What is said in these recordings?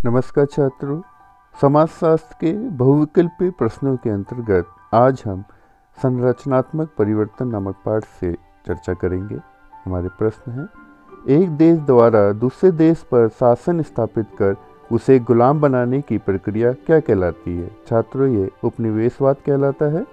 नमस्कार छात्रों, समाजशास्त्र के बहुविकल्पी प्रश्नों के अंतर्गत आज हम संरचनात्मक परिवर्तन नामक पाठ से चर्चा करेंगे। हमारे प्रश्न हैं, एक देश द्वारा दूसरे देश पर शासन स्थापित कर उसे गुलाम बनाने की प्रक्रिया क्या कहलाती है? छात्रों, ये उपनिवेशवाद कहलाता है।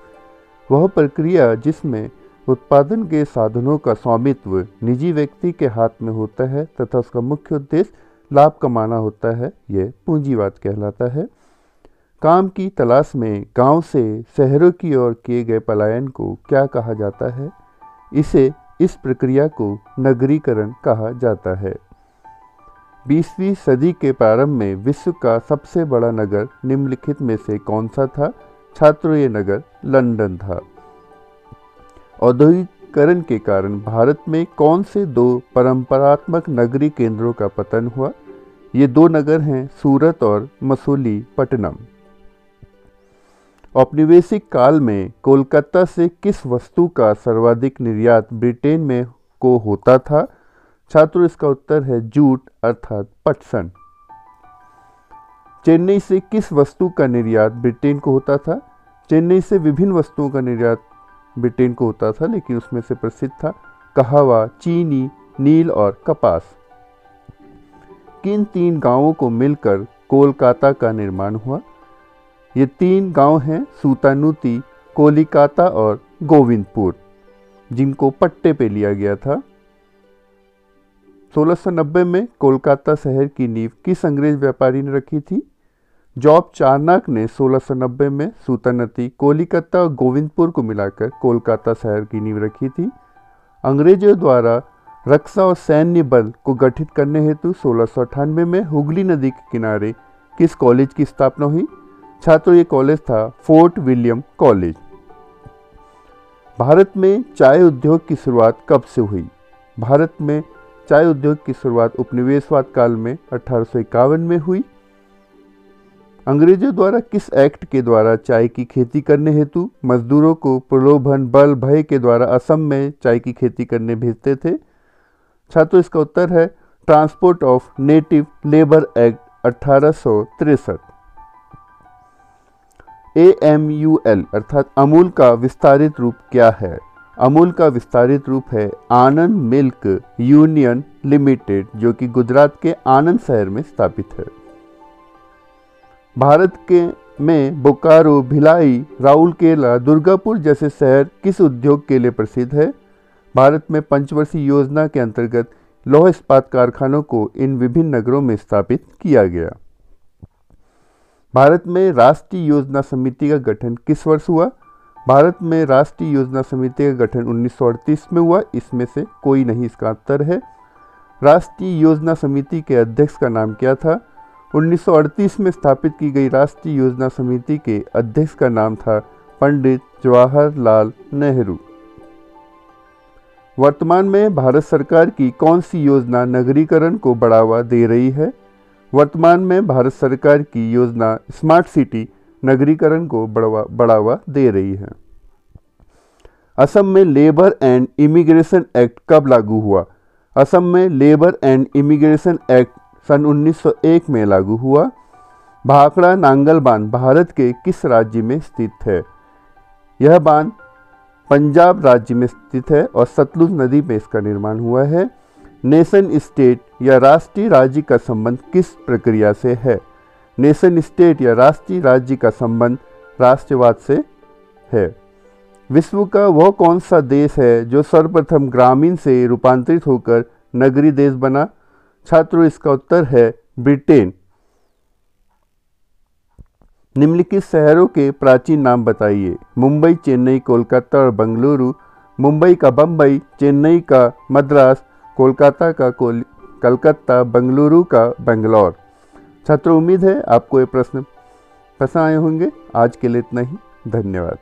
वह प्रक्रिया जिसमें उत्पादन के साधनों का स्वामित्व निजी व्यक्ति के हाथ में होता है तथा उसका मुख्य उद्देश्य लाभ कमाना होता है, यह पूंजीवाद कहलाता है। काम की तलाश में गांव से शहरों की ओर किए गए पलायन को क्या कहा जाता है? इस प्रक्रिया को नगरीकरण कहा जाता है। 20वीं सदी के प्रारंभ में विश्व का सबसे बड़ा नगर निम्नलिखित में से कौन सा था? छात्रों, ये नगर लंदन था। औद्योगिकरण के कारण भारत में कौन से दो परंपरात्मक नगरीय केंद्रों का पतन हुआ? ये दो नगर हैं सूरत और मसूलीपट्टनम। औपनिवेशिक काल में कोलकाता से किस वस्तु का सर्वाधिक निर्यात ब्रिटेन में को होता था? छात्रों, इसका उत्तर है जूट अर्थात पटसन। चेन्नई से किस वस्तु का निर्यात ब्रिटेन को होता था? चेन्नई से विभिन्न वस्तुओं का निर्यात ब्रिटेन को होता था, लेकिन उसमें से प्रसिद्ध था कहवा, चीनी, नील और कपास। किन तीन गांवों को मिलकर कोलकाता का निर्माण हुआ? ये तीन गांव हैं सूतानुती, कोलिकाता और गोविंदपुर, जिनको पट्टे पे लिया गया था। 1690 में कोलकाता शहर की नींव किस अंग्रेज व्यापारी ने रखी थी? जॉब चार्नक ने 1690 में सूतानती, कोलिकता और गोविंदपुर को मिलाकर कोलकाता शहर की नींव रखी थी। अंग्रेजों द्वारा रक्षा और सैन्य बल को गठित करने हेतु 1698 में हुगली नदी के किनारे किस कॉलेज की स्थापना हुई? छात्रों, ये कॉलेज था फोर्ट विलियम कॉलेज। भारत में चाय उद्योग की शुरुआत कब से हुई? भारत में चाय उद्योग की शुरुआत उपनिवेशवाद काल में 1851 में हुई। अंग्रेजों द्वारा किस एक्ट के द्वारा चाय की खेती करने हेतु मजदूरों को प्रलोभन, बल, भय के द्वारा असम में चाय की खेती करने भेजते थे? छात्रों, इसका उत्तर है transport of native labour act 1863। AMUL अर्थात अमूल का विस्तारित रूप क्या है? अमूल का विस्तारित रूप है आनंद मिल्क यूनियन लिमिटेड, जो कि गुजरात के आनंद शहर में स्थापित है। भारत के में बोकारो, भिलाई, राउरकेला, दुर्गापुर जैसे शहर किस उद्योग के लिए प्रसिद्ध है? भारत में पंचवर्षीय योजना के अंतर्गत लौह इस्पात कारखानों को इन विभिन्न नगरों में स्थापित किया गया। भारत में राष्ट्रीय योजना समिति का गठन किस वर्ष हुआ? भारत में राष्ट्रीय योजना समिति का गठन 1938 में हुआ। इसमें से कोई नहीं इसका उत्तर है। राष्ट्रीय योजना समिति के अध्यक्ष का नाम क्या था? 1938 में स्थापित की गई राष्ट्रीय योजना समिति के अध्यक्ष का नाम था पंडित जवाहरलाल नेहरू। वर्तमान में भारत सरकार की कौन सी योजना नगरीकरण को बढ़ावा दे रही है? वर्तमान में भारत सरकार की योजना स्मार्ट सिटी नगरीकरण को बढ़ावा दे रही है। असम में लेबर एंड इमिग्रेशन एक्ट कब लागू हुआ? असम में लेबर एंड इमिग्रेशन एक्ट सन 1901 में लागू हुआ। भाखड़ा नांगल बांध भारत के किस राज्य में स्थित है? यह बांध पंजाब राज्य में स्थित है और सतलुज नदी में इसका निर्माण हुआ है। नेशन स्टेट या राष्ट्रीय राज्य का संबंध किस प्रक्रिया से है? नेशन स्टेट या राष्ट्रीय राज्य का संबंध राष्ट्रवाद से है। विश्व का वह कौन सा देश है जो सर्वप्रथम ग्रामीण से रूपांतरित होकर नगरीय देश बना? छात्रों, इसका उत्तर है ब्रिटेन। निम्नलिखित शहरों के प्राचीन नाम बताइए। मुंबई, चेन्नई, कोलकाता और बेंगलुरु। मुंबई का बम्बई, चेन्नई का मद्रास, कोलकाता का कलकत्ता, बेंगलुरु का बेंगलौर। छात्रों, उम्मीद है आपको ये प्रश्न पसंद आए होंगे। आज के लिए इतना ही। धन्यवाद।